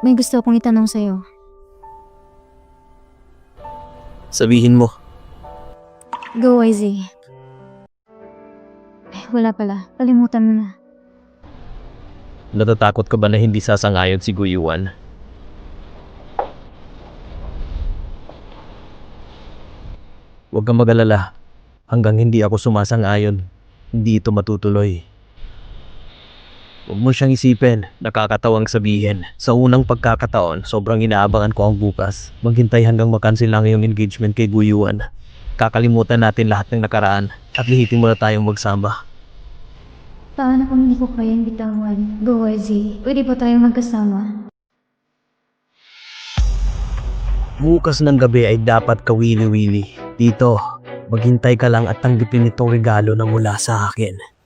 may gusto akong itanong sa'yo. Sabihin mo. Go, YZ. Ay, wala pala. Kalimutan mo na. Natatakot ka ba na hindi sasangayon si Guyuan? Huwag kang mag-alala. Hanggang hindi ako sumasang-ayon, hindi ito matutuloy. Huwag mo siyang isipin, nakakatawang sabihin. Sa unang pagkakataon, sobrang inaabangan ko ang bukas. Maghintay hanggang makancel lang yung engagement kay Guyuan. Kakalimutan natin lahat ng nakaraan at lihitin mo na tayong magsama. Paano kung hindi ko kayang bitawan? Go, YZ. Pwede ba tayong magkasama? Bukas ng gabi ay dapat kawili-wili. Dito, maghintay ka lang at tanggapin itong regalo na mula sa akin.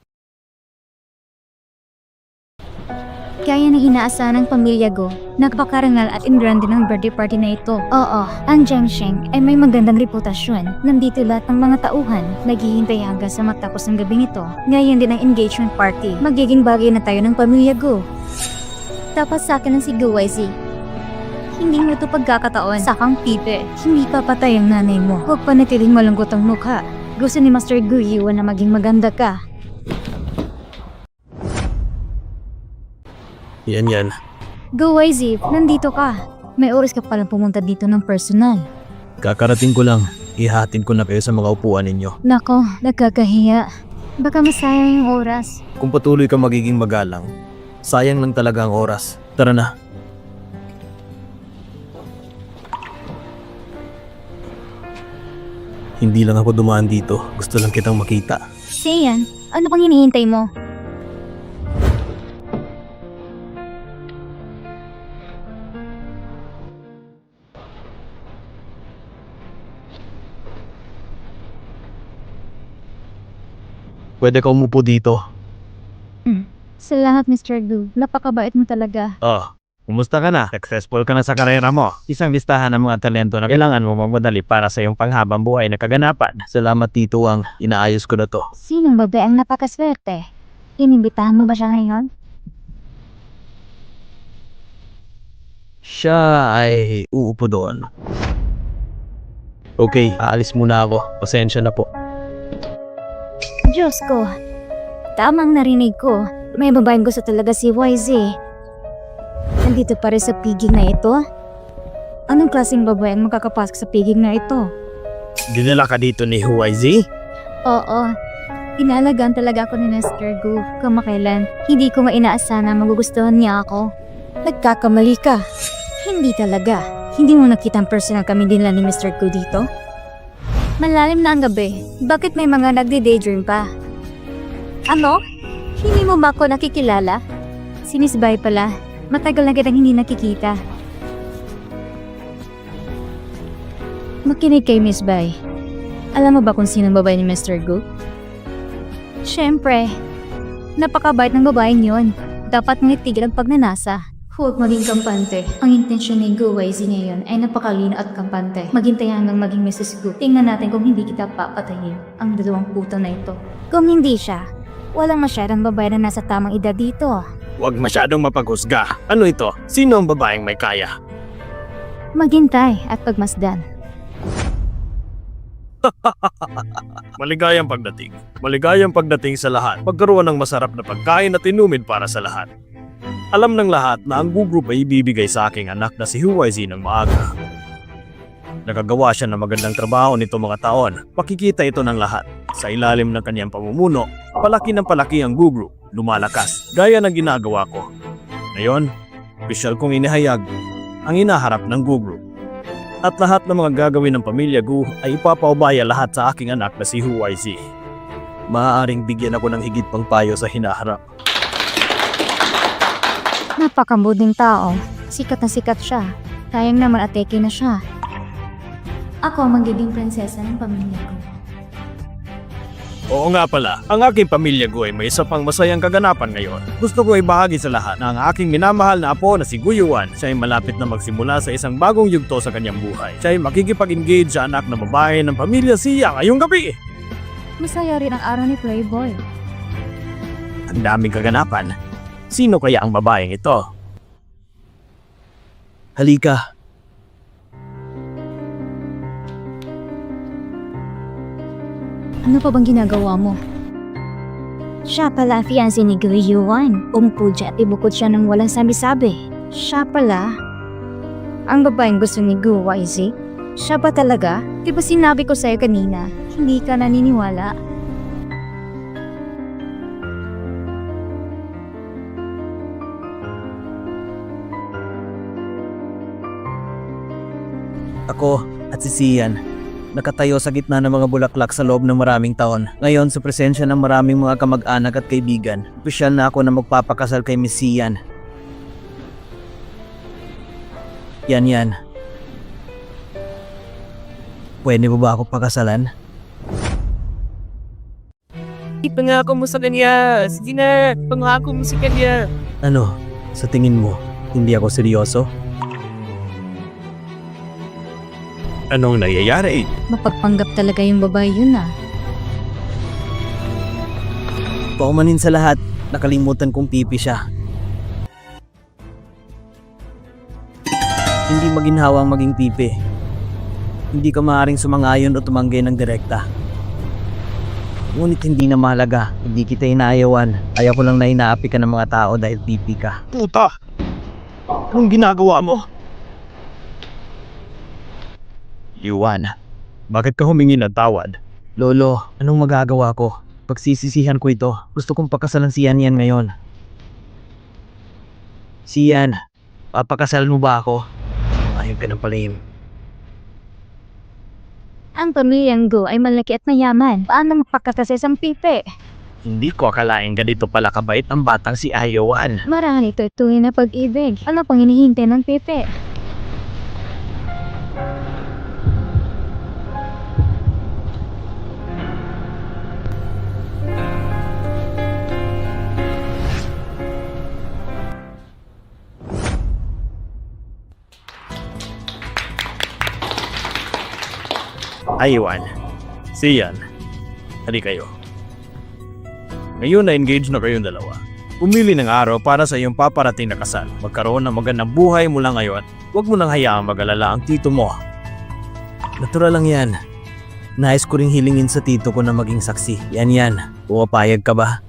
Kaya na inaasahan ng pamilya Go, nagpakarangal at ingrande ng birthday party na ito. Oo, ang Jiangsheng ay may magandang reputasyon. Nandito lahat ng mga tauhan, naghihintay hanggang sa matapos ng gabing ito. Ngayon din ang engagement party. Magiging bagay na tayo ng pamilya Go. Tapos sa akin ang si Go, YZ. Hindi mo ito pagkakataon. Sakang pipe. Hindi papatay ang nanay mo. Huwag panatiling malungkot ang mukha. Gusto ni Master Guyuan na maging maganda ka. Yan. Go, YZ. Nandito ka. May oras ka palang pumunta dito ng personal. Kakarating ko lang. Ihatin ko na kayo sa mga upuan ninyo. Nako, nagkakahiya. Baka masayang yung oras. Kung patuloy ka magiging magalang, sayang lang talaga ang oras. Tara na. Hindi lang ako dumaan dito. Gusto lang kitang makita. Sian, ano pang hinihintay mo? Pwede ka umupo dito. Salamat, Mr. Gu. Napakabait mo talaga. Oh, kumusta ka na? Successful ka na sa karera mo. Isang listahan ng mga talento na kailangan mo magmadali para sa iyong panghabang buhay na kaganapan. Salamat, Tito Wang. Inaayos ko na to. Sinong babae ang napakaswerte? Inimbitahan mo ba siya ngayon? Siya ay uupo doon. Okay, aalis muna ako. Pasensya na po. Diyos ko. Tamang narinig ko. May babaeng gusto talaga si YZ. Nandito pa rin sa piging na ito? Anong klaseng babae ang makakapasok sa piging na ito? Dinala ka dito ni YZ? Oo. Inalagaan talaga ako ni Mr. Gu kamakailan. Hindi ko mainaasahan na magugustuhan niya ako. Nagkakamali ka. Hindi talaga. Hindi mo nakita ang personal kami dinala ni Mr. Gu dito? Malalim na ang gabi. Bakit may mga nagde-daydream pa? Ano? Hindi mo ba ako nakikilala? Si Miss Bai pala. Matagal na kitang hindi nakikita. Makinig kay Miss Bai. Alam mo ba kung sino ang babae ni Mr. Gu? Siyempre. Napakabait ng babaeng yon. Dapat mong itigil ang pagnanasa. Huwag maging kampante. Ang intensyon ni Gu YZ ngayon ay napakalino at kampante. Maghintay hanggang maging Mrs. Gu. Tingnan natin kung hindi kita papatayin ang dalawang puto na ito. Kung hindi siya, walang masyadong babae na nasa tamang edad dito. Huwag masyadong mapaghusga. Ano ito? Sino ang babaeng may kaya? Maghintay at pagmasdan. Maligayang pagdating. Maligayang pagdating sa lahat. Pagkaroon ng masarap na pagkain at inumin para sa lahat. Alam ng lahat na ang group ay ibibigay sa aking anak na si YZ ng maaga. Nakagawa siya ng magandang trabaho nito mga taon. Makikita ito ng lahat. Sa ilalim ng kanyang pamumuno, palaki ng palaki ang group. Lumalakas, gaya ng ginagawa ko. Ngayon, opisyal kong inihayag ang inaharap ng group. At lahat ng mga gagawin ng pamilya Gu ay ipapaubaya lahat sa aking anak na si YZ. Maaaring bigyan ako ng higit pang payo sa hinaharap. Napakambuding tao. Sikat na sikat siya. Sayang naman ateke na siya. Ako ang magiging prinsesa ng pamilya ko. Oo nga pala, ang aking pamilya Gu ay may isa pang masayang kaganapan ngayon. Gusto ko ibahagi sa lahat na ang aking minamahal na apo na si Guyuan, siya ay malapit na magsimula sa isang bagong yugto sa kanyang buhay. Siya ay makikipag-engage sa anak na babae ng pamilya Siya ngayong gabi. Masaya rin ang araw ni Playboy. Ang daming kaganapan. Sino kaya ang babaeng ito? Halika. Ano pa bang ginagawa mo? Siya pala ang fiancé ni Gu Yuan. Umupo dyan at ibukod siya ng walang sabi-sabi. Siya pala ang babaeng gusto ni Gu YZ? Siya ba talaga? Di ba sinabi ko sa'yo kanina, hindi ka naniniwala? Ako at si Sian, nakatayo sa gitna ng mga bulaklak sa loob ng maraming taon. Ngayon, sa presensya ng maraming mga kamag-anak at kaibigan, opisyal na ako na magpapakasal kay Miss Sian. Yan. Pwede mo ba ako pakasalan? Ipangako mo sa kanya. Sige na, pangako mo sa kanya. Ano, sa tingin mo, hindi ako seryoso? Anong nangyayari? Mapagpanggap talaga yung babae yun ah. Paumanin sa lahat, nakalimutan kong pipi siya. Hindi maginhawang maging pipi. Hindi ka maaaring sumang-ayon o tumanggi ng direkta. Ngunit hindi na mahalaga, hindi kita inaayawan. Ayaw ko lang na inaapi ka ng mga tao dahil pipi ka. Puta! Anong ginagawa mo? Yuan, bakit ka humingi ng tawad? Lolo, anong magagawa ko? Pagsisisihan ko ito. Gusto kong pakasalan si Yan Yan ngayon. Sian, papakasal mo ba ako? Ayaw ka ng palihim. Ang pamilyang Gu ay malaki at mayaman. Paano mapagkasal sa pipe? Hindi ko akalain ganito pala kabait ang batang si Ayawan. Marami ito tunay na pag-ibig. Ano pang hinihintay ng pipe? Ayawan, Sian, hali kayo. Ngayon na-engage na kayong dalawa. Pumili ng araw para sa iyong paparating na kasal. Magkaroon ng magandang buhay mula ngayon. Huwag mo nang hayaang mag-alala ang tito mo. Natural lang yan. Nais ko ring hilingin sa tito ko na maging saksi. Yan. Pumapayag ka ba?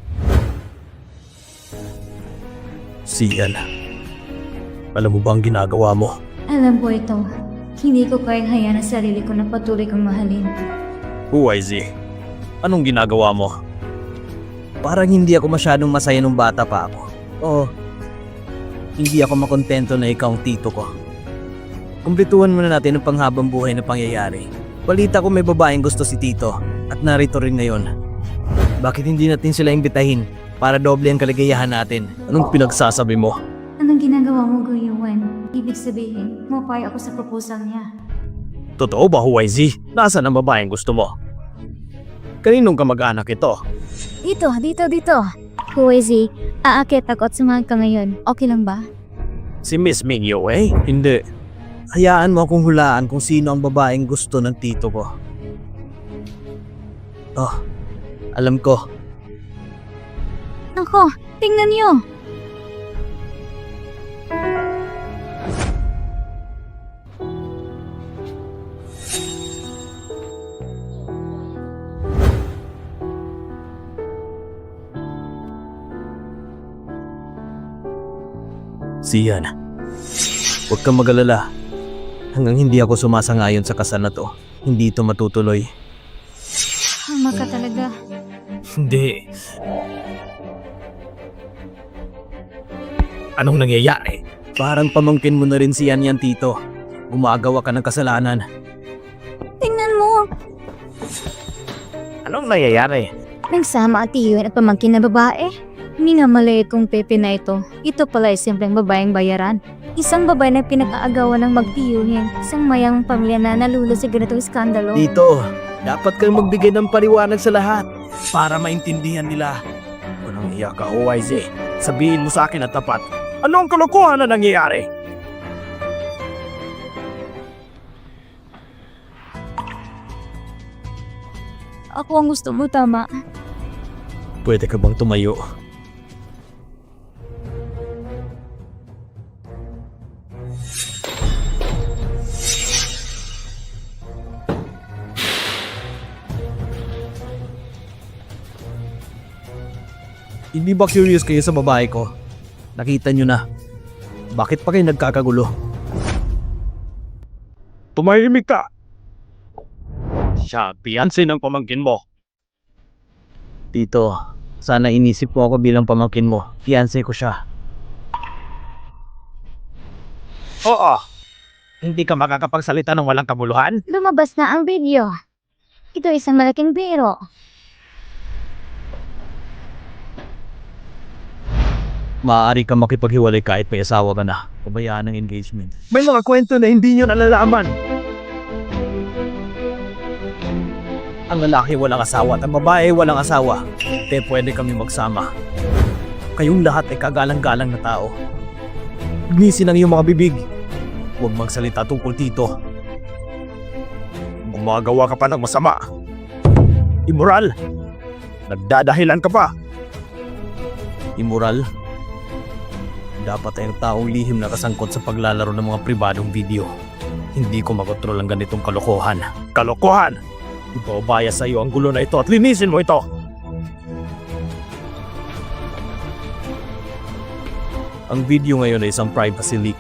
Sian, alam mo ba ang ginagawa mo? Alam ko ito. Hindi ko kayang hayaan ang sarili ko na patuloy kong mahalin. YZ, anong ginagawa mo? Parang hindi ako masyadong masaya nung bata pa ako. Oo. Hindi ako makontento na ikaw ang tito ko. Kumpletuhan muna natin ang panghabang buhay na pangyayari. Balita ko may babaeng gusto si tito at narito rin ngayon. Bakit hindi natin sila imbitahin para doble ang kaligayahan natin? Anong pinagsasabi mo? Anong ginagawa mo, Gu Yuan? Ibig sabihin, mapay ako sa proposal niya. Totoo ba, YZ? Nasaan ang babaeng gusto mo? Kaninong kamag-anak ito? Dito. Huwezi, aakit ako at sumahag ka ngayon. Okay lang ba? Si Miss Mingyo eh? Hindi. Hayaan mo akong hulaan kung sino ang babaeng gusto ng tito ko. Oh, alam ko. Nako, tingnan niyo! Sian, huwag kang mag-alala. Hanggang hindi ako sumasangayon sa kasal na to, hindi ito matutuloy. Tama ka talaga. Hindi. Anong nangyayari? Parang pamangkin mo na rin si Yan Yan, tito. Gumagawa ka ng kasalanan. Tingnan mo! Anong nangyayari? Nagsama at iyon at pamangkin na babae. Hindi nga maliit kong pepe na ito. Ito pala ay simpleng babaeng bayaran. Isang babae na pinag-aagawan ng magtiyuhin. Isang mayang pamilya na nalulo sa ganitong skandalo. Tito, dapat kang magbigay ng paliwanag sa lahat para maintindihan nila. Anong iyak ka, YZ? Sabihin mo sa akin at tapat. Anong kalokohan na nangyayari? Ako ang gusto mo, tama. Pwede ka bang tumayo? Hindi ba curious kayo sa babae ko? Nakita nyo na. Bakit pa kayo nagkakagulo? Tumahimik ka! Siya, fiancé ng pamangkin mo. Tito, sana inisip mo ako bilang pamangkin mo. Fiancé ko siya. Oo. Hindi ka makakapagsalita ng walang kabuluhan? Lumabas na ang video. Ito isang malaking biro. Maaari kang makipaghiwalay kahit may asawa ka na. Pabayaan ang engagement. May mga kwento na hindi nyo nalalaman. Ang lalaki walang asawa at ang babae walang asawa. Te pwede kami magsama. Kayong lahat ay kagalang-galang na tao. Gunisin ang iyong mga bibig. Huwag magsalita tungkol dito. Gumagawa ka pa ng masama. Immoral. Nagdadahilan ka pa. Immoral. Dapat ay ang taong lihim na kasangkot sa paglalaro ng mga pribadong video. Hindi ko makontrol ang ganitong kalokohan. Kalokohan! Ibabaya sa iyo ang gulo na ito at linisin mo ito. Ang video ngayon ay isang privacy leak.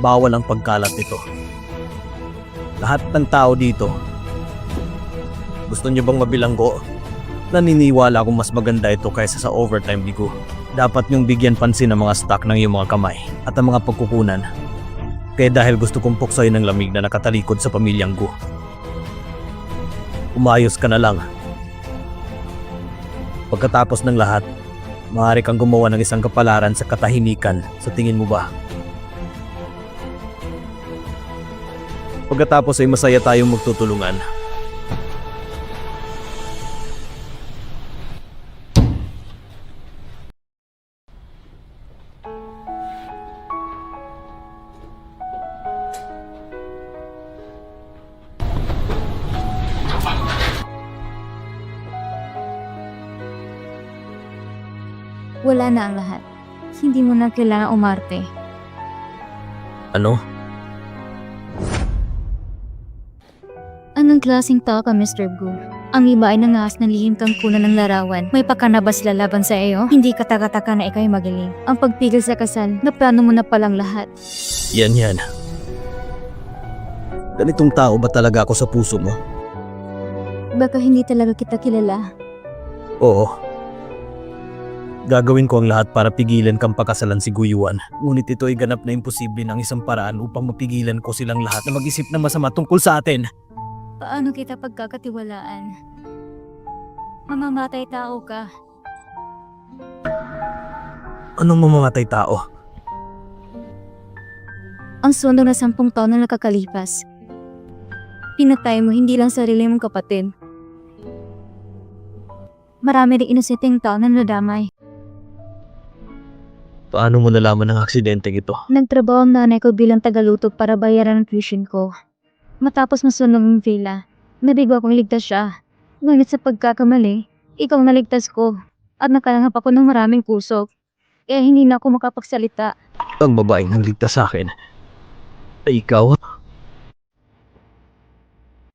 Bawal ang pagkalat nito. Lahat ng tao dito. Gusto niyo bang mabilanggo? Naniniwala akong mas maganda ito kaysa sa overtime ni Gu. Dapat niyong bigyan pansin ang mga stock ng iyong mga kamay at ang mga pagkukunan. Kaya dahil gusto kong puksoy ng lamig na nakatalikod sa pamilyang Gu. Umayos ka na lang. Pagkatapos ng lahat, maaari kang gumawa ng isang kapalaran sa katahimikan. Sa tingin mo ba? Pagkatapos ay masaya tayong magtutulungan. Wala na ang lahat. Hindi mo na kailangan umarte. Ano? Anong klaseng tao ka, Mr. Gu? Ang iba ay nangaas ng lihim kang kunan ng larawan. May pakanabas lalaban sa iyo? Hindi ka taka-taka na ikaw'y magaling. Ang pagpigil sa kasal, naplano mo na palang lahat. Yan. Ganitong tao ba talaga ako sa puso mo? Baka hindi talaga kita kilala. Oo. Gagawin ko ang lahat para pigilan kang pakasalan si Guyuan. Ngunit ito ay ganap na imposible ng isang paraan upang mapigilan ko silang lahat na mag-isip ng masama tungkol sa atin. Paano kita pagkakatiwalaan? Mamamatay tao ka. Anong mamamatay tao? Ang sundo na 10 taon na nakakalipas. Pinatay mo hindi lang sarili mong kapatid. Marami rin inosenteng tao na nadamay. Paano mo nalaman ng aksidenteng ito? Nagtrabaho ang nanay ko bilang tagaluto para bayaran ang tuition ko. Matapos masunog ang villa, nabigo akong ligtas siya. Ngunit sa pagkakamali, ikaw naligtas ko. At nakalangap ako ng maraming kusok. Kaya hindi na ako makapagsalita. Ang babaeng nagligtas sa akin ay ikaw?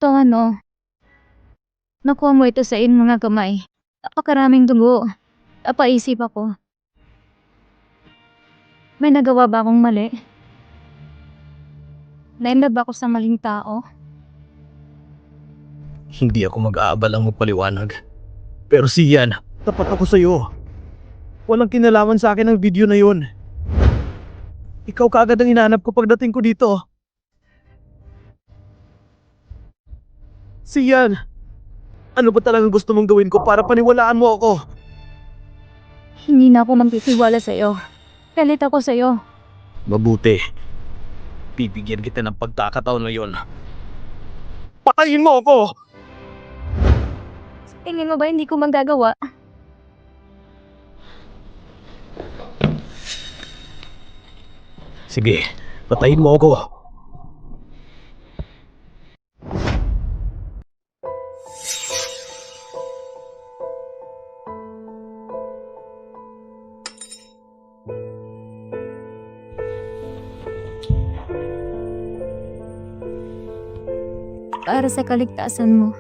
To ano? Nakuha mo ito sa iyong mga kamay. Napakaraming dugo. Napaisip ako. May nagawa ba akong mali? Nainlove ba ako sa maling tao? Hindi ako mag-aabalang magpaliwanag. Pero si Yan, tapat ako sa iyo. Walang kinalaman sa akin ang video na yun. Ikaw kaagad ang hinahanap ko pagdating ko dito. Si Yan, ano ba talagang gusto mong gawin ko para paniwalaan mo ako? Hindi na ako magtitiwala sa iyo. Galit ako sa iyo. Mabuti. Bibigyan kita ng pagkakataon ngayon. Patayin mo ako! Tingin mo ba hindi ko magagawa? Sige, patayin mo ako. Para sa kaligtasan mo.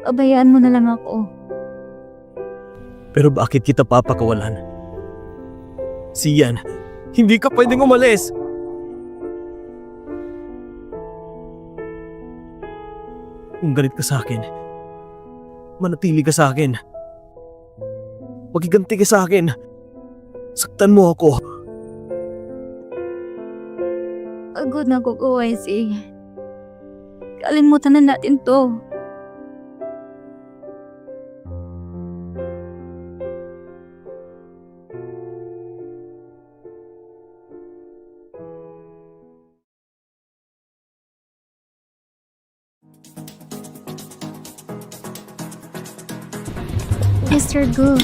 Pabayaan mo na lang ako. Pero bakit kita papakawalan? Sian, hindi ka pwedeng umalis! Kung galit ka sa akin, manatili ka sa akin. Magiganti ka sa akin. Saktan mo ako. Pagod na ako, OIC. Kalimutan na natin to. Mr. Gu.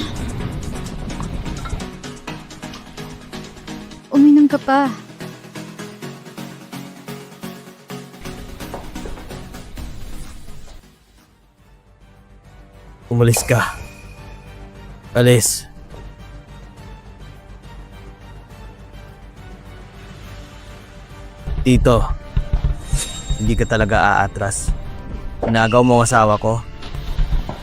Uminom ka pa. Umalis ka. Alis. Tito, hindi ka talaga aatras. Inagaw mo ang asawa ko.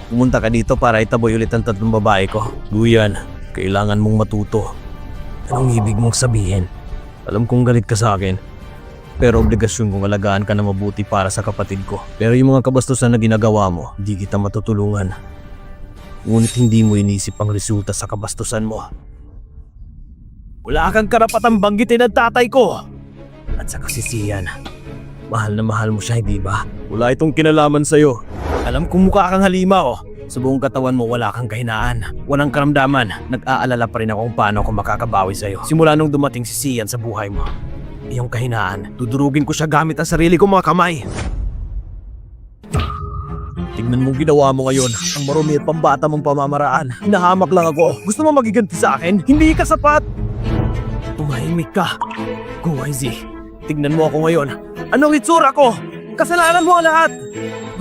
Pumunta ka dito para itaboy ulit ang tatlong babae ko. Guyan, kailangan mong matuto. Anong ibig mong sabihin? Alam kong galit ka sa akin. Pero obligasyon kong alagaan ka na mabuti para sa kapatid ko. Pero yung mga kabastusan na ginagawa mo, hindi kita matutulungan. Ngunit hindi mo inisip ang resulta sa kabastusan mo. Wala kang karapatang banggitin ang tatay ko! At sa kasisiyan, mahal na mahal mo siya, hindi ba? Wala itong kinalaman sa'yo. Alam kong mukha kang halimaw. Sa buong katawan mo wala kang kahinaan. Walang karamdaman. Nag-aalala pa rin ako kung paano ako makakabawi sa'yo. Simula nung dumating si Sian sa buhay mo. Iyong kahinaan, dudurugin ko siya gamit ang sarili kong mga kamay. Tignan mong ginawa mo ngayon. Ang marumi at pambata mong pamamaraan. Hinahamak lang ako. Gusto mo magiganti sa akin? Hindi ka sapat! Tumahimik ka. Go, YZ. Tignan mo ako ngayon. Anong itsura ko? Kasalanan mo ang lahat!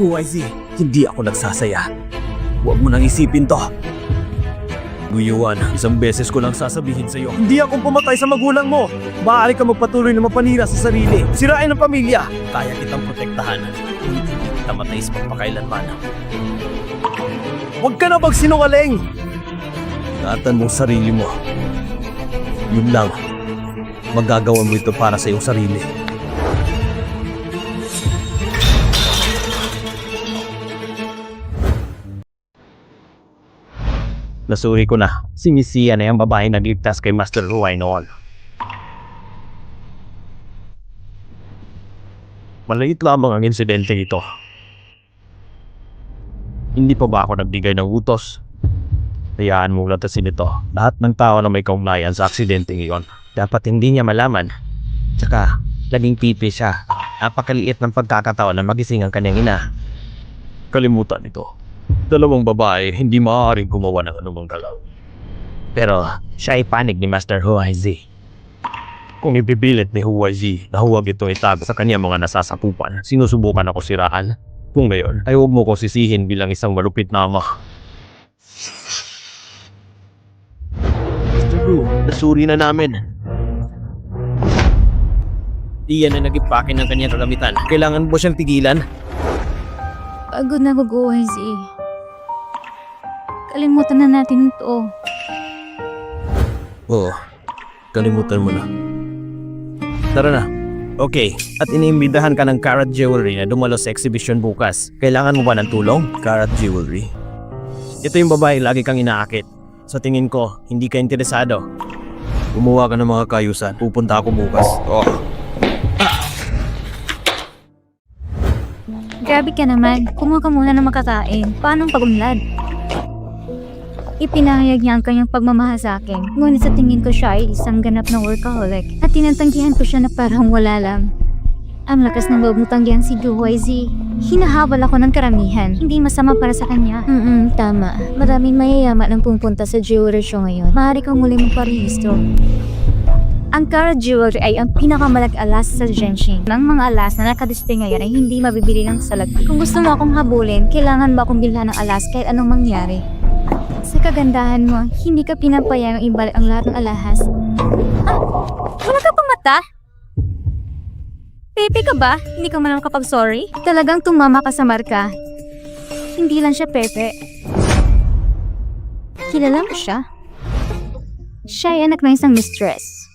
Go, YZ. Hindi ako nagsasaya. Huwag mo nang isipin to. Guyuan, isang beses ko lang sasabihin sa'yo. Hindi ako pumatay sa magulang mo. Maaari ka magpatuloy na mapanira sa sarili. Sirain ang pamilya. Kaya kitang protektahan. Hindi kita matay sa pagpakailanman. Huwag ka na magsinungaling! Ingatan mong sarili mo. Yun lang. Magagawa mo ito para sa iyong sarili. Nasuri ko na. Si Miss Sian ay ang babaeng nagligtas kay Master Ruay noon. Maliit lamang ang insidente ito. Hindi pa ba ako nagbigay ng utos? Hayaan mong latasin ito. Lahat ng tao na may kaugnayan sa aksidente ngayon. Dapat hindi niya malaman. Tsaka, laging pipi siya. Napakaliit ng pagkakataon na magising ang kanyang ina. Kalimutan ito. Dalawang babae, hindi maaaring gumawa ng anumang galaw. Pero, siya ay panig ni Master Huai Z. Kung ipipilit ni Huai Z na huwag ito itago sa kanya mga nasasakupan, sinusubukan ako siraan. Kung ngayon, ay huwag mo ko sisihin bilang isang malupit na ama. Mr. Gu, nasuri na namin. Iyan ay nag-ipake ng kanyang kagamitan. Kailangan mo siyang tigilan? Pagod na ako, OIC. Kalimutan na natin ito. Oo, kalimutan mo na. Tara na. Okay, at iniimbitahan ka ng Karat Jewelry na dumalo sa exhibition bukas. Kailangan mo ba ng tulong? Karat Jewelry. Ito yung babae lagi kang inaakit. Sa tingin ko, hindi ka interesado. Gumawa ka ng mga kayusan. Pupunta ako bukas. Grabe ka naman. Kumuha ka muna ng makakain. Paano pag-unlad? Ipinahayag niya ang kanyang pagmamahal sa akin. Ngunit sa tingin ko siya ay isang ganap na workaholic. At tinatanggihan ko siya na parang wala lang. Ang lakas ng loob mo tanggihan si YZ. Hinahabol ako ng karamihan. Hindi masama para sa kanya. Tama. Maraming mayayaman ang pupunta sa jewelry show ngayon. Maaari kang muli magparehistro. Ang Karat Jewelry ay ang pinakamalag-alas sa Genshin. Ang mga alas na nakadisplay ngayon ay hindi mabibili ng salag. Kung gusto mo akong habulin, kailangan ba akong bilhan ng alas kahit anong mangyari? Sa kagandahan mo, hindi ka pinapayang ibalik ang lahat ng alahas. Wala ka pang mata? Pepe ka ba? Hindi ka man kapag-sorry? Talagang tumama ka sa marka. Hindi lang siya Pepe. Kilala mo siya? Siya ay anak ng isang mistress.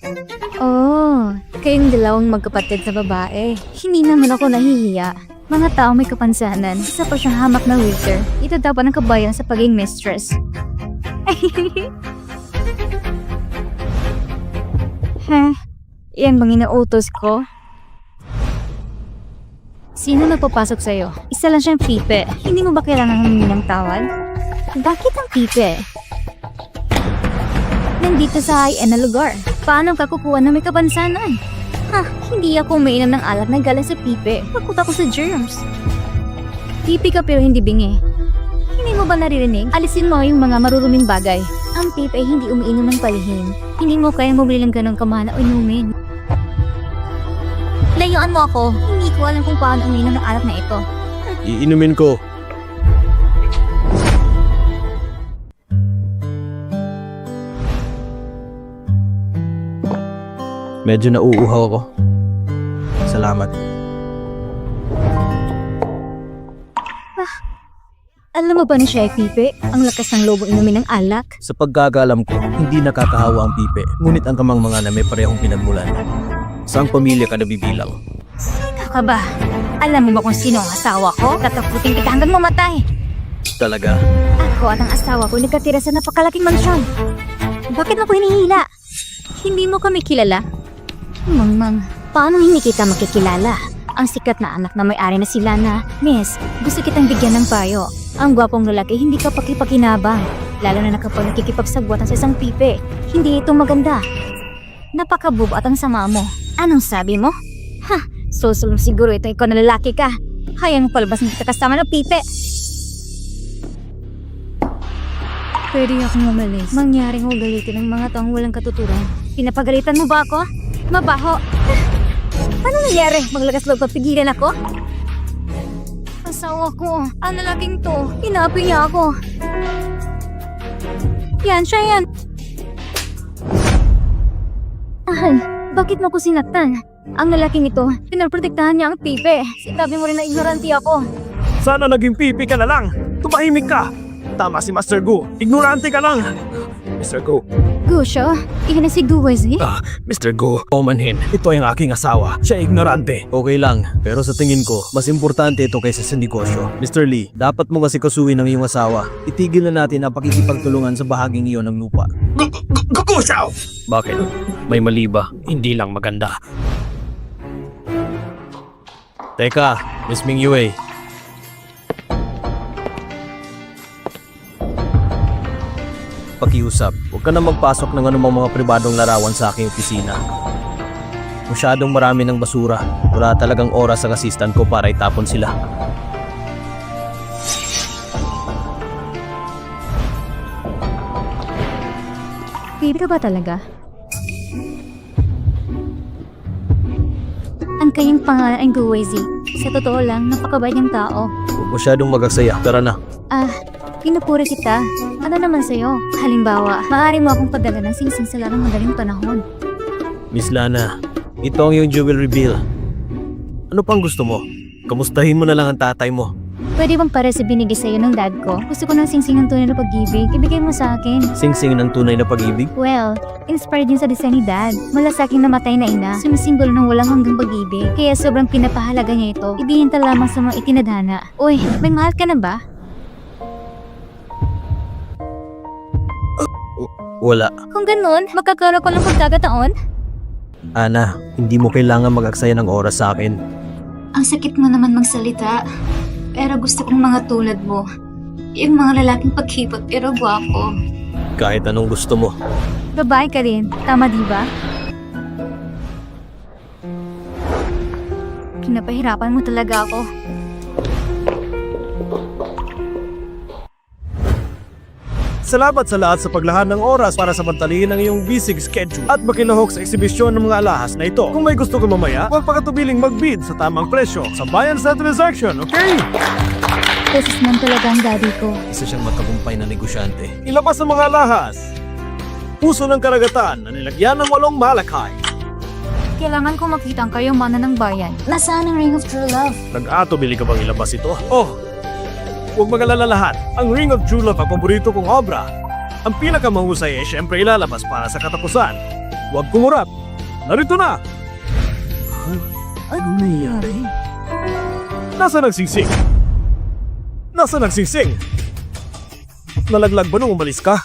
Oh, kayong dalawang magkapatid sa babae. Hindi naman ako nahihiya. Mga tao may kapansanan, isa pa siyang hamak na waiter. Ito dapat ang kabayan sa pagiging mistress. Yan bang inautos ko? Sino nagpapasok sa'yo? Isa lang siyang pipe. Hindi mo ba kailangan humingi ng tawad? Bakit ang pipe? Nandito sa high-end na lugar. Paano ka kukuha na may kapansanan? Hindi ako umiinom ng alak na galing sa pipe. Takot ako sa germs. Pipi ka pero hindi bingi. Hindi mo ba naririnig? Alisin mo yung mga maruruming bagay. Ang pipe ay hindi umiinom ng palihim. Hindi mo kayang bumili ng ganong kamana o inumin. Layuan mo ako. Hindi ko alam kung paano umiinom ng alak na ito. Iinumin ko. Medyo nauuhaw ako. Salamat. Alam mo ba na siya ay pipe? Ang lakas ng lobong inumin ng alak? Sa pagkakaalam ko, hindi nakakahawa ang pipe. Ngunit ang kamangmangan na may parehong pinagmulan. Saang pamilya ka nabibilang? Ikaw ka ba? Alam mo ba kung sino ang asawa ko? Tataputin kita hanggang mamatay. Talaga? Ako at ang asawa ko nagkatira sa napakalaking mansyon. Bakit mo ko hinihila? Hindi mo kami kilala? Mangmang, paano hindi kita makikilala? Ang sikat na anak na may-ari na sila na, Miss, gusto kitang bigyan ng payo. Ang gwapong lalaki hindi ka pakipakinabang. Lalo na kapag nakikipagsagwatan sa isang pipe. Hindi ito maganda. Napakabubo at ang sama mo. Anong sabi mo? Susulong siguro ito ikaw na lalaki ka. Hayaan mo palabas ng kita kasama ng pipe. Pwede akong umalis. Mangyaring ugalitin ng mga taong walang katuturan. Pinapagalitan mo ba ako? Mabaho. Ano nangyari? Maglagas loob papigilan ako? Asawa ko. Ang lalaking to. Inapi niya ako. Yan, siya yan. Ahal, bakit mo ko sinaktan? Ang lalaking ito, pinaprotektahan niya ang pipe. Sinabi mo rin na ignorante ako. Sana naging pipi ka na lang. Tumahimik ka. Tama si Master Gu. Ignorante ka lang. Mr. Gu. Gu siya? Iyan na si Gu Wesley? Mr. Gu. Omanhin. Ito ang aking asawa. Siya ignorante. Okay lang, pero sa tingin ko, mas importante ito kaysa sa negosyo. Mr. Lee, dapat mo kasi kasuhin ng iyong asawa. Itigil na natin ang pakikipagtulungan sa bahaging iyon ng lupa. Gugusaw! Bakit? May mali ba? Hindi lang maganda. Teka, Miss Ming Yue. Pakiusap, huwag ka na magpasok ng anumang mga pribadong larawan sa aking opisina. Masyadong marami ng basura. Wala talagang oras ang assistant ko para itapon sila. Baby ka ba talaga? Ang kanyang pangalan ay Gu Wesley. Sa totoo lang, napakabait niyang tao. Huwag masyadong magagsaya. Tara na. Pinupuri kita. Ano naman sa'yo? Halimbawa, maaari mo akong padala ng singsing sa larong madaling panahon. Miss Lana, ito ang iyong jewelry bill. Ano pang gusto mo? Kamustahin mo na lang ang tatay mo. Pwede bang para sa binigay sa'yo ng dad ko? Gusto ko ng singsing ng tunay na pag-ibig. Ibigay mo sa akin. Singsing ng tunay na pag-ibig? Well, inspired din sa design ni dad. Mula sa aking namatay na ina, sumisimbolo ng walang hanggang pag-ibig. Kaya sobrang pinapahalaga niya ito. Ibinta lamang sa mga itinadhana. Uy, may mahal ka na ba? Wala. Kung ganun, magkakaroon ko ng pagkakataon? Ana, hindi mo kailangan mag-aksaya ng oras sa akin. Ang sakit mo naman magsalita. Pero gusto kong mga tulad mo. Yung mga lalaking paghipot pero gwapo. Kahit anong gusto mo. Babae ka rin. Tama di ba? Pinapahirapan mo talaga ako. Salamat sa lahat sa paglahan ng oras para samantalihin ang iyong busy schedule at makilahok sa eksibisyon ng mga alahas na ito. Kung may gusto ka mamaya, huwag pakatubiling mag-bid sa tamang presyo sa Bayan Center Section, okay? Beses man talaga ang daddy ko. Isa siyang matagumpay na negosyante. Ilabas ang mga alahas. Puso ng karagatan na nilagyan ng 8 malakay. Kailangan ko makita ang kayamanan ng bayan. Nasaan ang Ring of True Love? Nag-ato bili ka bang ilabas ito? Oh! Huwag mag-alala lahat. Ang Ring of True Love ang paborito kong obra. Ang pinakamahusay ay syempre ilalabas para sa katapusan. Huwag kumurap. Narito na! Ano nangyari? Nasaan ang singsing? Nasaan ang singsing? Nalaglag ba nung umalis ka?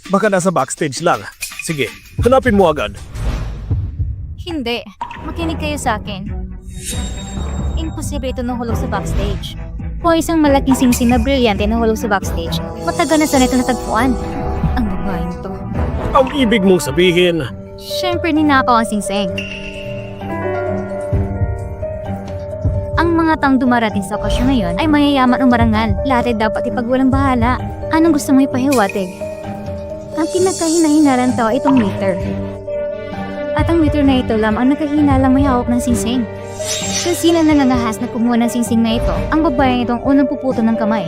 Baka nasa backstage lang. Sige, hanapin mo agad. Hindi. Makinig kayo sa akin. Imposible ito nahulog sa backstage. Kung isang malaking singsing na brilyante nahulog sa backstage, matagal na sana ito natagpuan. Ang babaeng to. Ang ibig mong sabihin, Siyempre ninakaw ang singsing. Ang mga taong dumarating sa okasyon ngayon ay mayayaman o marangal. Lahat ay dapat ipagwalang bahala. Anong gusto mo ipahiwatig? Ang pinagkahina-hinalang tao ay itong waiter. At ang waiter na ito lamang ang nakahinalang may hawak ng singsing. Kung sino nangangahas na kumuha ng singsing na ito, ang babaeng ito ang unang puputo ng kamay.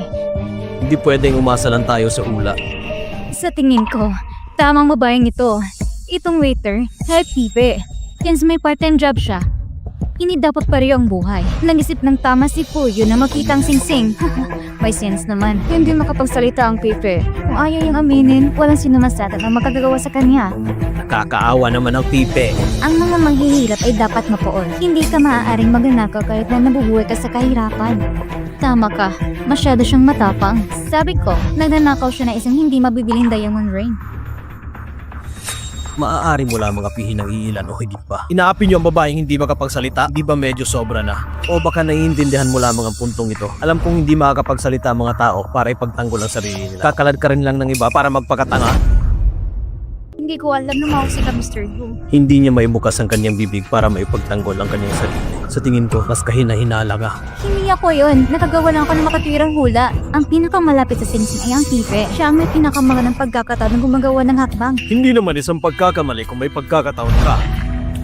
Hindi pwedeng umasa lang tayo sa ula. Sa tingin ko, tamang babaeng ito. Itong waiter, ay pipe. Hence may part-time job siya. Hindi dapat pareho ang buhay. Nag-isip ng tama si Puyo na makita ang singsing. May sense naman. Hindi makapagsalita ang pipe. Kung ayaw yung aminin, walang sinumasatan ang makagagawa sa kanya. Nakakaawa naman ang pipe. Ang mga manghihirap ay dapat mapoon. Hindi ka maaaring magnanakaw kahit na nabubuhay ka sa kahirapan. Tama ka. Masyado siyang matapang. Sabi ko, nagnanakaw siya na isang hindi mabibiling diamond ring. Maaari mo lamang apihin ng iilan o higit pa. inaapi niyo ang babaeng hindi makapagsalita, di ba medyo sobra na? O baka naiintindihan mo lamang ang puntong ito. Alam kong hindi makakapagsalita ang mga tao para ipagtanggol ang sarili nila. Kakalad ka rin lang ng iba para magpakatanga. Hindi ko alam na mahusay ka, Mr. Gu. Hindi niya maibukas ang kanyang bibig para maipagtanggol ang kanyang sarili. Sa tingin ko, mas kahina-hinala ka. Hindi ako yun. Nakagawa lang ako ng makatwirang hula. Ang pinakamalapit sa singsing ay ang pipe. Siya ang may pinakamagandang pagkakataon ng gumagawa ng hakbang. Hindi naman isang pagkakamali kung may pagkakataon ka.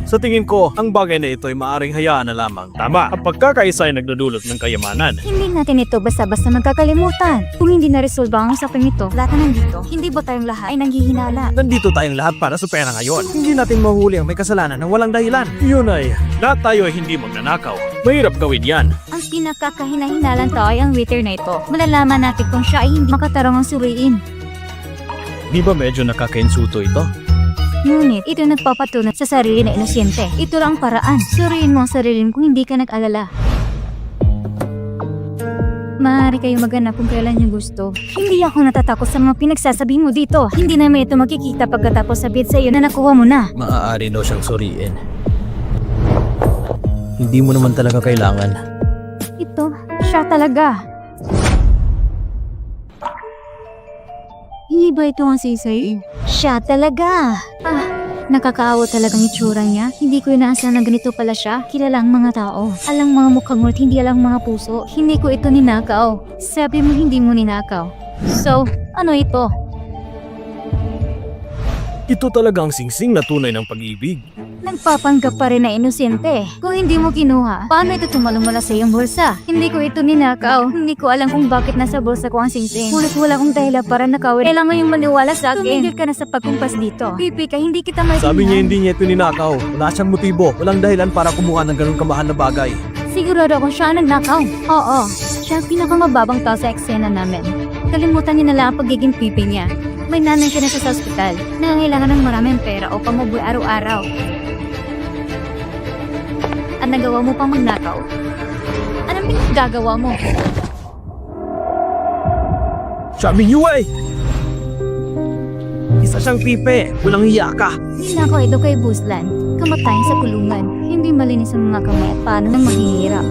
Sa tingin ko, ang bagay na ito ay maaaring hayaan na lamang. Tama, ang pagkakaisa ay nagdudulot ng kayamanan. Hindi natin ito basta-basta magkakalimutan. Kung hindi na-resolve ang usapin ito, lahat na nandito, hindi ba tayong lahat ay nanghihinala? Nandito tayong lahat para sa pera ngayon. Hindi natin mahuli ang may kasalanan ng walang dahilan. Yun ay, lahat tayo ay hindi magnanakaw. Mahirap gawin yan. Ang pinakakahina-hinalang tao ay ang waiter na ito. Malalaman natin kung siya ay hindi makatarong ang suriin. Di ba medyo nakakainsuto ito? Ngunit, ito nagpapatunay sa sarili na inosente. Ito lang ang paraan. Suriin mo ang sarili mo kung hindi ka nag-alala. Maaari kayo maghanap kung kailan nyo gusto. Hindi ako natatakot sa mga pinagsasabi mo dito. Hindi namin ito makikita pagkatapos sabihin sa iyo na nakuha mo na. Maaari daw siyang suriin. Hindi mo naman talaga kailangan. Ito, siya talaga. Hindi ba ito ang sisay? Siya talaga. Nakakaawa talagang itsura niya. Hindi ko inaasahan na ganito pala siya. Kilalang mga tao. Alang mga mukhang ngunit hindi alang mga puso. Hindi ko ito ninakaw. Sabi mo hindi mo ninakaw. So, ano ito? Ito talaga ang singsing na tunay ng pag-ibig. Nagpapanggap pa rin na inosente. Kung hindi mo kinuha, paano ito tumalumala sa iyong bulsa? Hindi ko ito ninakaw. Hindi ko alam kung bakit nasa bulsa ko ang singsing. Ngunit wala akong dahilan para nakawin. Kailangan yung maniwala sa akin. Tumigil ka na sa pagkumpas dito. Pipi ka, hindi kita maintindihan. Sabi niya hindi niya ito ninakaw. Wala siyang motibo. Walang dahilan para kumuha ng ganun kamahal na bagay. Sigurado akong siya ang nagnakaw. Oo, siya ang pinakamababang tao sa eksena namin. Kalimutan niya na lang ang pagiging pipi niya. May nanay siya na sa ospital. Nangangailangan ng maraming pera o pamabuhay araw-araw. At nagawa mo pang magnakaw? Anong pinagagawa mo? Sabi niyo ay! Isa siyang pipe, walang hiya ka. Ninakaw ito kay Buslan. Kamatayan sa kulungan. Hindi malinis ang mga kamay at paano nang mahihirap.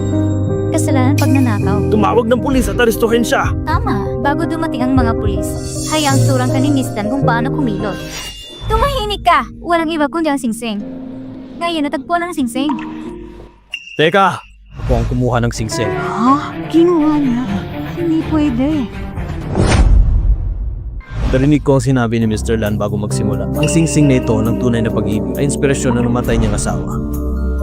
Kasalanan pag nanakaw. Tumawag ng pulis at arestuhin siya. Tama, bago dumating ang mga pulis. Hayaang surang kaninistan kung paano kumilot. Tumahimik ka! Walang iba kundi ang singsing. Ngayon natagpuan ang singsing. Teka, Ako ang kumuha ng singsing. Ha? Kinuha niya? Hindi pwede. Narinig ko ang sinabi ni Mr. Lan bago magsimula. Ang singsing na ito ng tunay na pag-ibig ay inspirasyon ng namatay niyang asawa.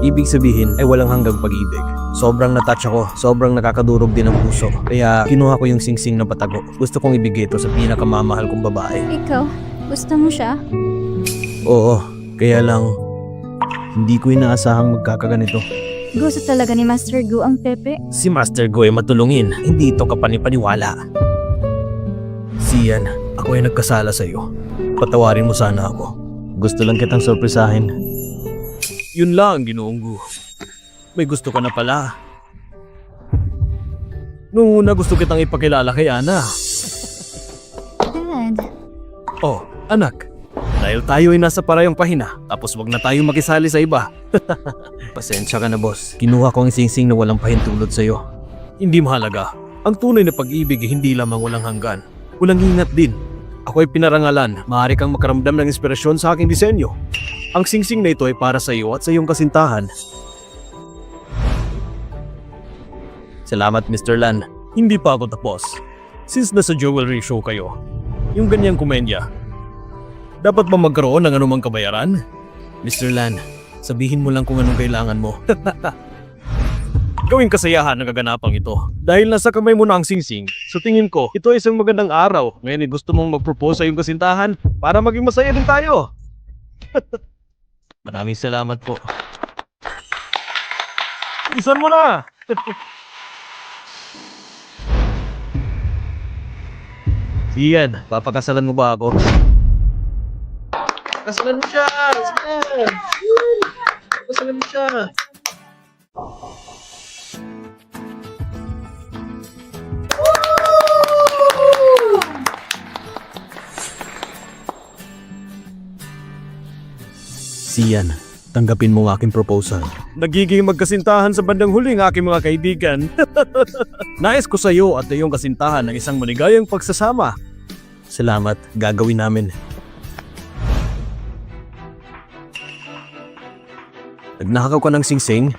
Ibig sabihin ay walang hanggang pag-ibig. Sobrang natouch ako, sobrang nakakadurog din ang puso. Kaya kinuha ko yung singsing na patago. Gusto kong ibigay ito sa pinakamamahal kong babae. Ikaw, gusto mo siya? Oo, kaya lang hindi ko inaasahang magkakaganito. Gusto talaga ni Master Gu ang Pepe? Si Master Go ay matulungin, hindi ito kapanipaniwala. Siyan, Ako ay nagkasala sa iyo. Patawarin mo sana ako. Gusto lang kitang sorpresahin. Yun lang, Ginoong Gu. May gusto ka na pala. Noong una gusto kitang ipakilala kay Ana. Dad, Oh, anak. Dahil tayo ay nasa parehong pahina, tapos wag na tayong makisali sa iba. Pasensya ka na, boss. Kinuha ko ang singsing na walang pahintulot sa iyo. Hindi mahalaga. Ang tunay na pag-ibig ay hindi lamang walang hanggan. Walang ingat din. Ako ay pinarangalan. Maaari kang makaramdam ng inspirasyon sa aking disenyo. Ang singsing na ito ay para sa iyo at sa iyong kasintahan. Salamat, Mr. Lan. Hindi pa ako tapos. Since nasa jewelry show kayo, yung ganyang komedya, dapat ba magkaroon ng anumang kabayaran? Mr. Lan, sabihin mo lang kung anong kailangan mo. Gawing kasayahan ng kaganapang ito. Dahil nasa kamay mo na ang singsing, sa tingin ko, ito ay isang magandang araw. Ngayon ay gusto mong mag-propose sa iyong kasintahan para maging masaya din tayo. Maraming salamat po. Isan mo na! Iyan, papakasalan mo ba ako? Kasalan mo siya! Sige! Kasalan mo siya! Siyan, tanggapin mo ang aking proposal. Nagiging magkasintahan sa bandang huli ng aking mga kaibigan. Nais ko sa iyo at iyong kasintahan ng isang maligayang pagsasama. Salamat, gagawin namin. Nagnakaw ka ng singsing?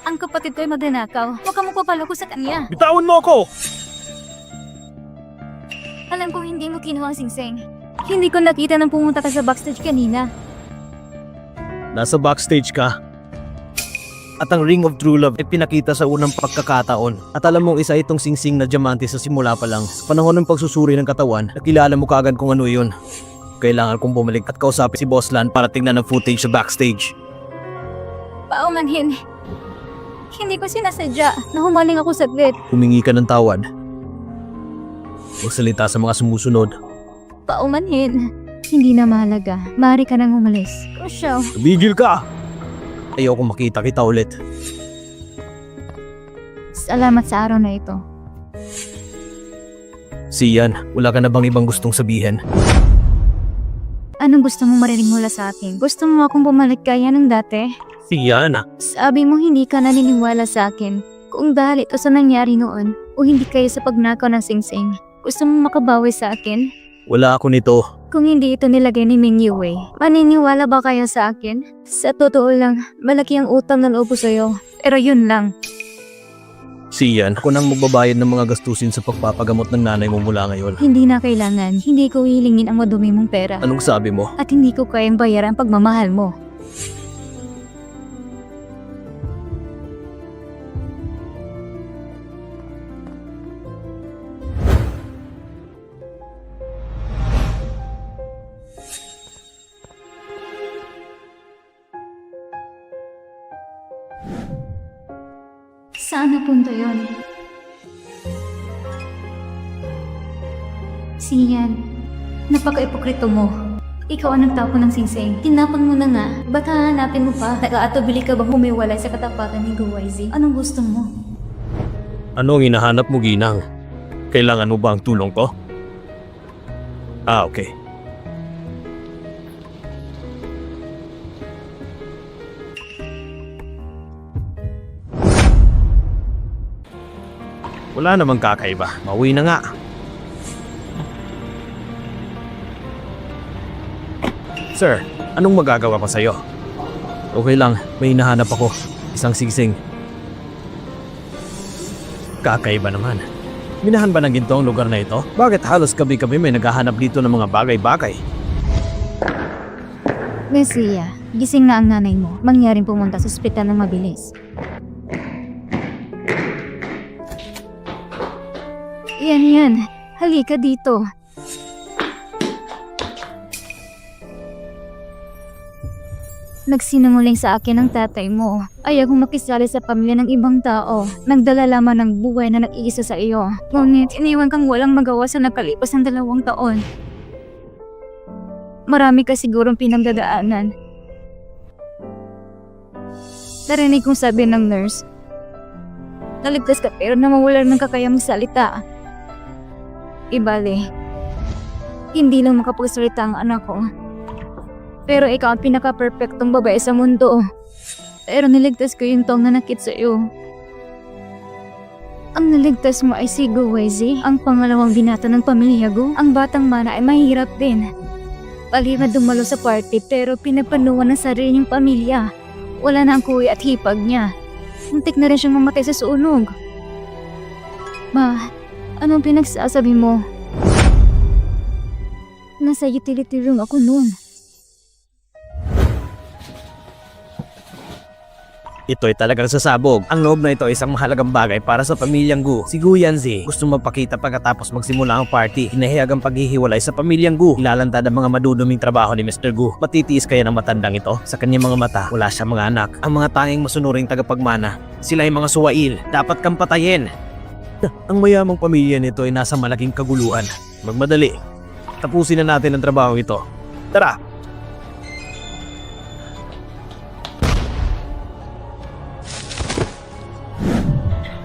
ang kapatid ko ay magnanakaw. Huwag ka magpapaloko sa kanya. Bitawan mo ako! Alam ko hindi mo kinuha ang singsing. Hindi ko nakita nang pumunta ka sa backstage kanina. Nasa backstage ka. At ang Ring of True Love ay pinakita sa unang pagkakataon. At alam mong isa itong singsing na diamante sa simula pa lang. Sa panahon ng pagsusuri ng katawan, nakilala mo kaagad kung ano yun. Kailangan kong bumalik at kausapin si Boss Lan para tingnan ang footage sa backstage. Paumanhin. Hindi ko sinasadya na humaling ako saglit. Humingi ka ng tawad. Magsalita sa mga sumusunod. Paumanhin. Hindi na mahalaga. Maaari ka nang umalis. Crucial. Tumigil ka! Ayoko makita kita ulit. Salamat sa araw na ito. Siyan, wala ka na bang ibang gustong sabihin? Anong gusto mong marinig mula sa akin? Gusto mo akong bumalik kaya ng dati? Siyan, Sabi mo hindi ka naniniwala sa akin. Kung dahil ito sa nangyari noon o hindi kayo sa pagnakaw ng singsing. Gusto mo makabawi sa akin? Wala ako nito. Kung hindi ito nilagay ni Ming Yue, maniniwala ba kayo sa akin? Sa totoo lang, malaki ang utang na loob ko sa'yo. Pero yun lang. Siyan, ako nang magbabayad ng mga gastusin sa pagpapagamot ng nanay mo mula ngayon. Hindi na kailangan. Hindi ko hilingin ang madumi mong pera. Anong sabi mo? At hindi ko kayang bayaran ang pagmamahal mo. Saan napunta yon? Siyan, napaka-ipokrito mo. Ikaw ang nagtapon ng singsing. Tinapon mo na nga. Ba't hahanapin mo pa? Nag-aatubili ka bang humiwalay sa katapatan ni Guwaizi? Anong gusto mo? anong hinahanap mo, Ginang? Kailangan mo ba ang tulong ko? Ah, okay. Wala namang kakaiba. Mauwi na nga. Sir, anong magagawa ko sa'yo? Okay lang, may hinahanap ako. Isang singsing. Kakaiba naman. Minahan ba ng ginto ang lugar na ito? Bakit halos gabi-gabi may naghahanap dito ng mga bagay-bagay? Messiah, gising na ang nanay mo. Mangyaring pumunta sa ospital ng mabilis. Yan. Halika dito. Nagsinungaling sa akin ang tatay mo. Ayaw kong makisali sa pamilya ng ibang tao. Nagdala lamang ng buhay na nag-iisa sa iyo. Ngunit iniwan kang walang magawa sa nakalipas ng 2 taon. Marami ka sigurong pinagdadaanan. Narinig kong sabi ng nurse, naligtas ka pero nawawalan ng kakayang magsalita. Ibali, hindi lang makapagsalita ang anak ko. Pero ikaw ang pinaka-perfectong babae sa mundo. Pero niligtas ko yung taong nanakit sa iyo. Ang naligtas mo ay si Guwezi, ang pangalawang binata ng pamilya Gu. Ang batang mana ay mahirap din. Palihim na dumalo sa party pero pinapanuwan ng sarili niyang pamilya. Wala na ang kuwi at hipag niya. Muntik na rin siyang mamatay sa sunog. Ma, anong pinagsasabi mo? Nasa utility room ako noon. Ito'y talagang sasabog. Ang loob na ito ay isang mahalagang bagay para sa pamilyang Gu. Si Gu Yanzi gusto mapakita pagkatapos magsimula ang party. Hinahiyag ang paghihiwalay sa pamilyang Gu. Ilalantad ang mga maduduming trabaho ni Mr. Gu. Matitiis kaya ng matandang ito? Sa kanyang mga mata, wala siyang mga anak. Ang mga tanging masunuring tagapagmana. Sila ay mga suwail. Dapat kang patayin. Ang mayamang pamilya nito ay nasa malaking kaguluhan. Magmadali. Tapusin na natin ang trabaho ito. Tara!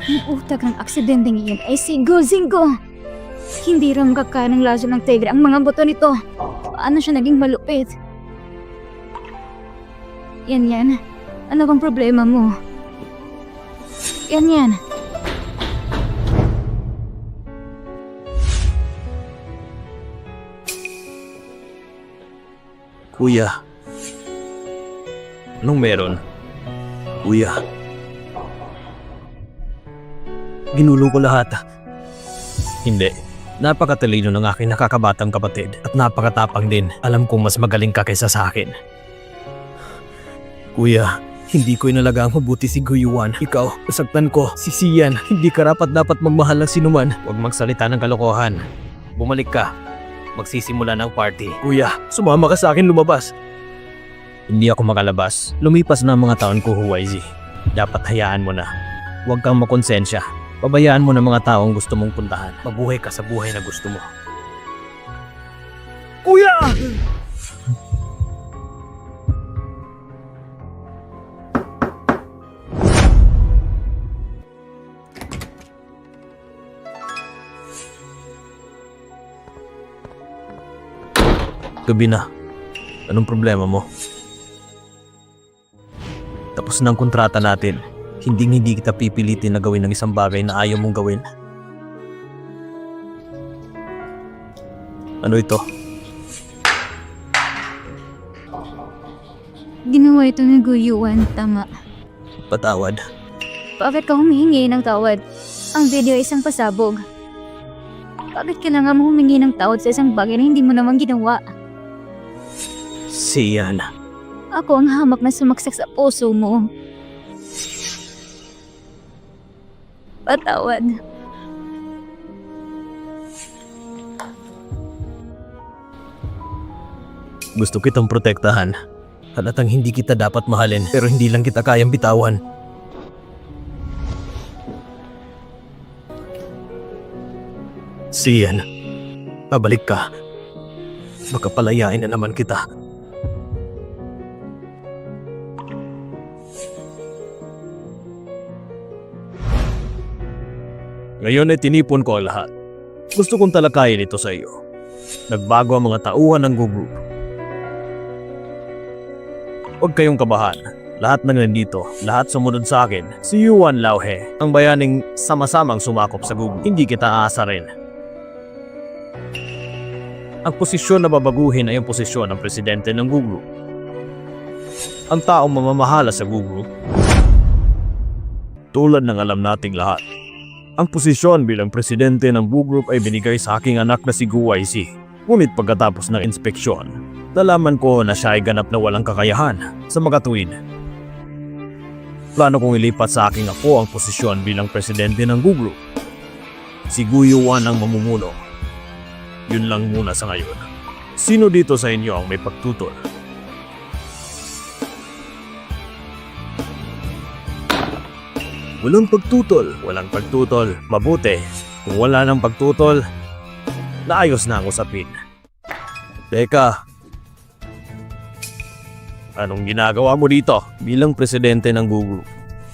Ang utak ng aksidenteng iyon ay si Gozingo. Hindi rin makakaya ng laso ng tigre ang mga buto nito. Paano siya naging malupit? Yan. Ano bang problema mo? Yan. Kuya. Anong meron? Kuya. Ginulo ko lahat. Hindi. Napakatalino ng aking nakakabatang kapatid at napakatapang din. Alam kong mas magaling ka kaysa sa akin. Kuya, hindi ko inalaga ang mabuti si Guyuan. Ikaw, nasaktan ko. Si Sian, hindi ka dapat magmahal ng sinuman. Huwag magsalita ng kalokohan. Bumalik ka. Magsisimula ng party. Kuya, sumama ka sa akin lumabas. Hindi ako makalabas. Lumipas na ang mga taon ko, Huwaizi. Dapat hayaan mo na. Huwag kang makonsensya. Pabayaan mo ng mga taong gusto mong puntahan. Mabuhay ka sa buhay na gusto mo. Kuya! Gabi na. Anong problema mo? Tapos na ang kontrata natin. Hindi kita pipilitin na gawin ng isang bagay na ayaw mong gawin. Ano ito? Ginawa ito ni Guyuan, tama. Patawad. Bakit ka humihingi ng tawad? Ang video ay isang pasabog. Bakit kailangan mo humingi ng tawad sa isang bagay na hindi mo naman ginawa? Siyan. Ako ang hamak na sumaksak sa puso mo. Patawad. Gusto kitang protektahan. Halatang hindi kita dapat mahalin pero hindi lang kita kayang bitawan. Siyan, pabalik ka. Baka palayain na naman kita. Ngayon ay tinipon ko ang lahat. Gusto kong talakayin ito sa iyo. Nagbago ang mga tauhan ng Gu Group. Huwag kayong kabahan. Lahat ng nandito, lahat sumunod sa akin. Si Yuan Lauhe, ang bayaning sama-samang sumakop sa Gu Group. Hindi kita aasarin. Ang posisyon na babaguhin ay ang posisyon ng presidente ng Gu Group. Ang taong mamamahala sa Gu Group. Tulad ng alam nating lahat. Ang posisyon bilang presidente ng Gu Group ay binigay sa aking anak na si Gu Waizi. Ngunit pagkatapos ng inspeksyon, nalaman ko na siya ay ganap na walang kakayahan sa makatuwid. Plano kong ilipat sa aking apo ang posisyon bilang presidente ng Gu Group. Si Gu Yuan ang mamumuno. Yun lang muna sa ngayon. Sino dito sa inyo ang may pagtutol? Walang pagtutol. Walang pagtutol. Mabuti. Kung wala ng pagtutol, naayos na ang usapin. Teka, Anong ginagawa mo dito? bilang presidente ng Google,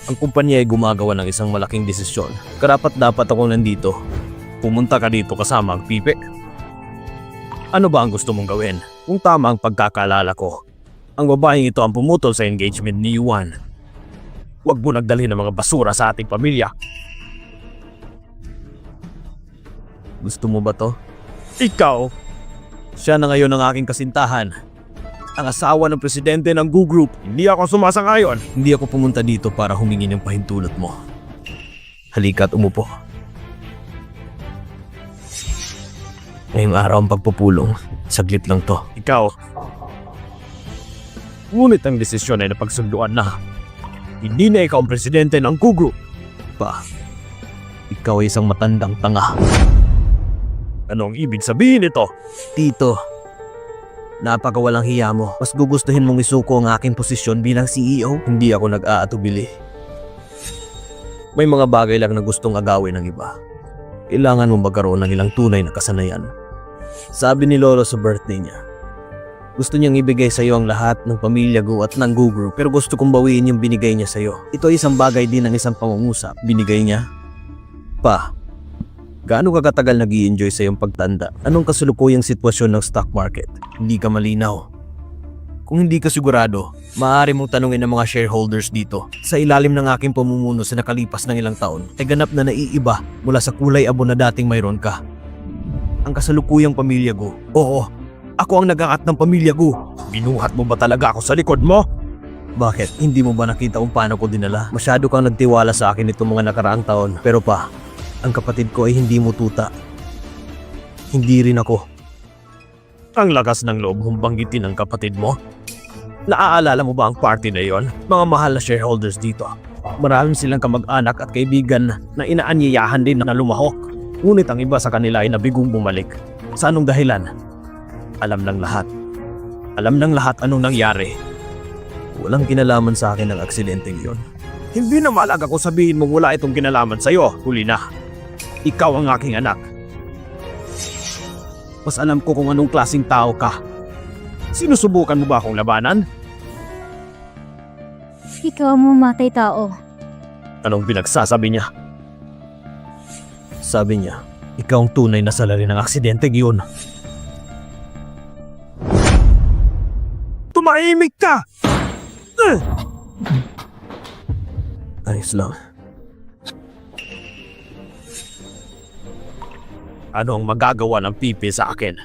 ang kumpanya ay gumagawa ng isang malaking desisyon. Karapat dapat ako nandito. Pumunta ka dito kasama ang pipi. Ano ba ang gusto mong gawin? Kung tama ang pagkakalala ko, ang babaeng ito ang pumutol sa engagement ni Yuan. Huwag mo nagdalhin ng mga basura sa ating pamilya. Gusto mo ba to? Ikaw, Siya na ngayon ang aking kasintahan. ang asawa ng presidente ng Gu Group. Hindi ako sumasang-ayon. Hindi ako pumunta dito para humingi ng pahintulot mo. Halika at umupo. Ngayong araw ang pagpupulong. Saglit lang to. Ikaw. Ngunit ang desisyon ay napagsunduan na. Hindi na ikaw ang presidente ng Gu Group. Pa, ikaw ay isang matandang tanga. Anong ibig sabihin ito? Tito, napakawalang hiya mo. Mas gugustuhin mong isuko ang aking posisyon bilang CEO? Hindi ako nag-aatubili. May mga bagay lang na gustong agawin ng iba. Kailangan mo magkaroon ng ilang tunay na kasanayan. Sabi ni Lolo sa birthday niya, gusto niyang ibigay sa iyo ang lahat ng pamilya Gu at ng Gu Group, pero gusto kong bawiin yung binigay niya sa iyo. Ito ay isang bagay din ng isang pangungusap. Binigay niya? Pa, gaano ka katagal nag-i-enjoy sa iyong pagtanda? Anong kasulukuyang sitwasyon ng stock market? Hindi ka malinaw. Kung hindi ka sigurado, maaari mong tanungin ng mga shareholders dito. Sa ilalim ng aking pamumuno sa nakalipas ng ilang taon, ay ganap na naiiba mula sa kulay abo na dating mayroon ka. Ang kasalukuyang pamilya Gu. Oo, ako ang nag-aangat ng pamilya Gu. Binuhat mo ba talaga ako sa likod mo? Bakit? Hindi mo ba nakita kung paano ko dinala? Masyado kang nagtiwala sa akin itong mga nakaraang taon. Pero pa, ang kapatid ko ay hindi mo tuta. Hindi rin ako. Ang lakas ng loob mong banggitin ang kapatid mo. Naaalala mo ba ang party na yon? Mga mahal na shareholders dito. Maraming silang kamag-anak at kaibigan na inaanyayahan din na lumahok. Ngunit ang iba sa kanila ay nabigong bumalik. Sa anong dahilan? Alam ng lahat. Alam ng lahat anong nangyari. Walang kinalaman sa akin ang aksidenteng yon. Hindi na malaga kung sabihin mong wala itong kinalaman sa'yo. Huli na. Ikaw ang aking anak. Mas alam ko kung anong klaseng tao ka. Sinusubukan mo ba akong labanan? Ikaw ang mamatay tao. Anong pinagsasabi niya? Sabi niya, ikaw ang tunay na salari ng aksidenteng yun. Tumahimik ka! Ayos lang. Ano ang magagawa ng pipi sa akin?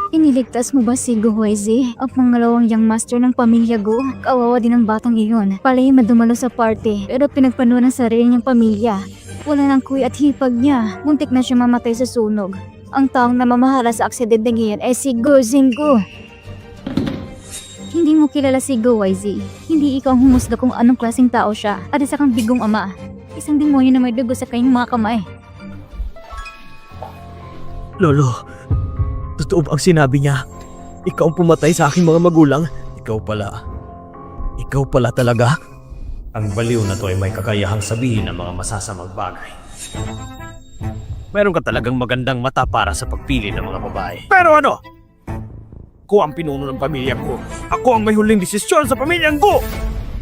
Iniligtas mo ba si Gu Huaizi? Ang pangalawang young master ng pamilya Gu? Kawawa din ang batang iyon. Palay madumalo sa party, pero pinagpano ng sarili niyang pamilya. Wala ng kuy at hipag niya. Muntik na siya mamatay sa sunog. Ang taong namamahala sa aksidente ngayon ay si Gu Xinggu. Hindi mo kilala si Gu Huaizi. Hindi ikaw ang humusga kung anong klaseng tao siya. At isa kang bigong ama. Isang demonyo na may dugo sa kanyang mga kamay. Lolo, totoo ba ang sinabi niya? Ikaw ang pumatay sa aking mga magulang? Ikaw pala. Ikaw pala talaga? Ang baliw na to ay may kakayahang sabihin ng mga masasamang bagay. Meron ka talagang magandang mata para sa pagpili ng mga babae. Pero ano? Ako ang pinuno ng pamilya ko. Ako ang may huling desisyon sa pamilyang ko!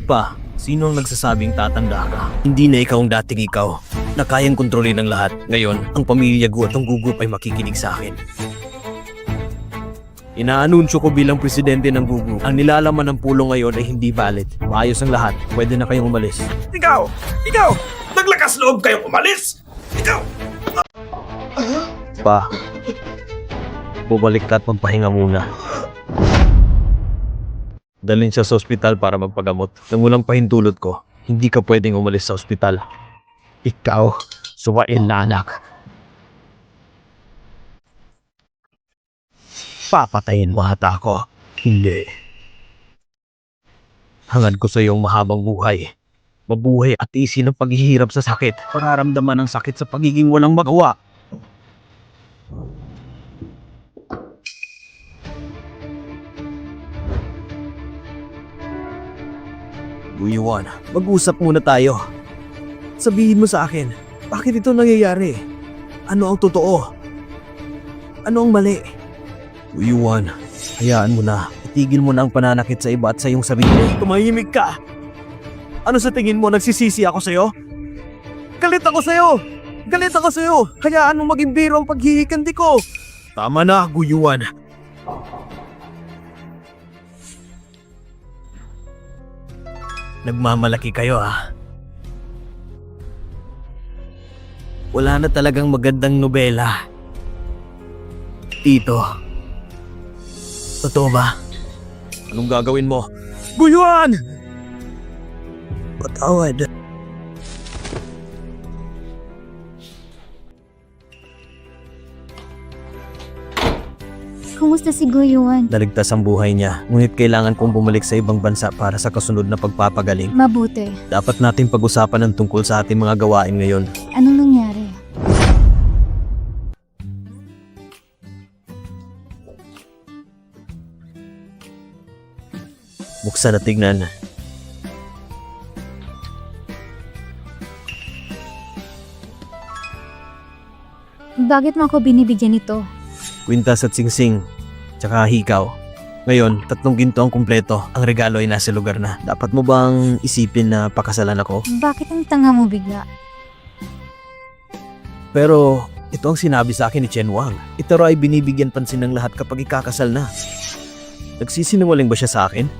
Pa, sino ang nagsasabing tatanda ka? Hindi na ikaw ang dating ikaw na kayang kontrolin ng lahat. Ngayon, ang pamilya Gu at ang Gu Group ay makikinig sa akin. Inaanunsyo ko bilang presidente ng Gu Group. Ang nilalaman ng pulong ngayon ay hindi valid. Maayos ang lahat. Pwede na kayong umalis. Ikaw! Ikaw! Naglakas loob kayong umalis! Ikaw! Pa, bumalik ka at magpahinga muna. Dalhin siya sa ospital para magpagamot. Nang walang pahintulot ko, hindi ka pwedeng umalis sa ospital. Ikaw! Suwain na anak! Papatayin mo ata ako. Hindi. Hangad ko sa iyong mahabang buhay. Mabuhay at isin ang paghihirap sa sakit. Pararamdaman ang sakit sa pagiging walang magawa. Yuan, mag-usap muna tayo. Sabihin mo sa akin, bakit ito nangyayari? Ano ang totoo? Ano ang mali? Uyuan, hayaan mo na. Itigil mo na ang pananakit sa iba at sa iyong sarili. Tumahimik ka! Ano sa tingin mo, nagsisisi ako sa'yo? Galit ako sa'yo! Galit ako sa'yo! Hayaan mo maging biro ang paghihikandi ko! Tama na, Guyuan. Nagmamalaki kayo ah. Wala na talagang magandang nobela. Tito. Totoo ba? Anong gagawin mo? Guyuan! Patawad. Kumusta si Guyuan? Naligtas ang buhay niya, ngunit kailangan kong bumalik sa ibang bansa para sa kasunod na pagpapagaling. Mabuti. Dapat natin pag-usapan ang tungkol sa ating mga gawain ngayon. Anong nangyari? Buksan at tignan. Bakit mo ako binibigyan nito? Kwintas at singsing, tsaka hikaw. Ngayon, 3 ginto ang kumpleto. Ang regalo ay nasa lugar na. Dapat mo bang isipin na pakasalan ako? Bakit ang tanga mo bigla? Pero ito ang sinabi sa akin ni Chen Wang. Ito raw ay binibigyan pansin ng lahat kapag ikakasal na. Nagsisinungaling ba siya sa akin?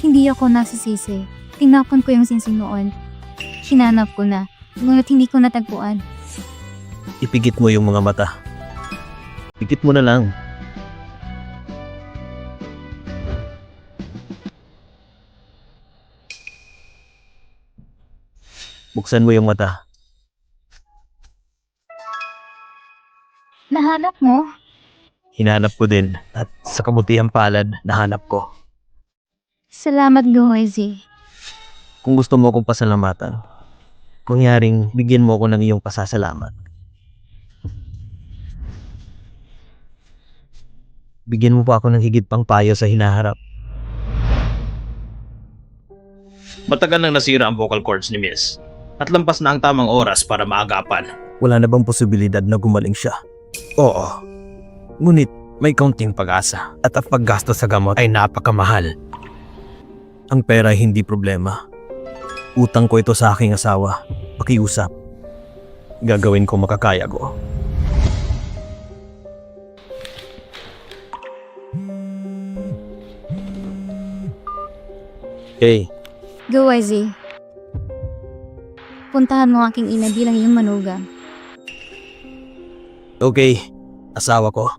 Hindi ako nasisisi. Tinapon ko yung sinsing noon. Hinanap ko na, ngunit hindi ko natagpuan. Ipigit mo yung mga mata. Pigit mo na lang. Buksan mo yung mata. Nahanap mo? Hinanap ko din. At sa kabutihang palad, nahanap ko. Salamat, Goezi. Kung gusto mo akong pasalamatan, kungyaring bigyan mo ako ng iyong pasasalamat. Bigyan mo pa ako ng higit pang payo sa hinaharap. Matagal nang nasira ang vocal cords ni Miss. At lampas na ang tamang oras para maagapan. Wala na bang posibilidad na gumaling siya? Oo. Ngunit may kaunting pag-asa. At ang paggasto sa gamot ay napakamahal. Ang pera ay hindi problema. Utang ko ito sa aking asawa. Pakiusap. Gagawin ko makakaya ko. Hey, Goezi. Puntahan mo aking ina bilang iyong manugang. okay. Asawa ko.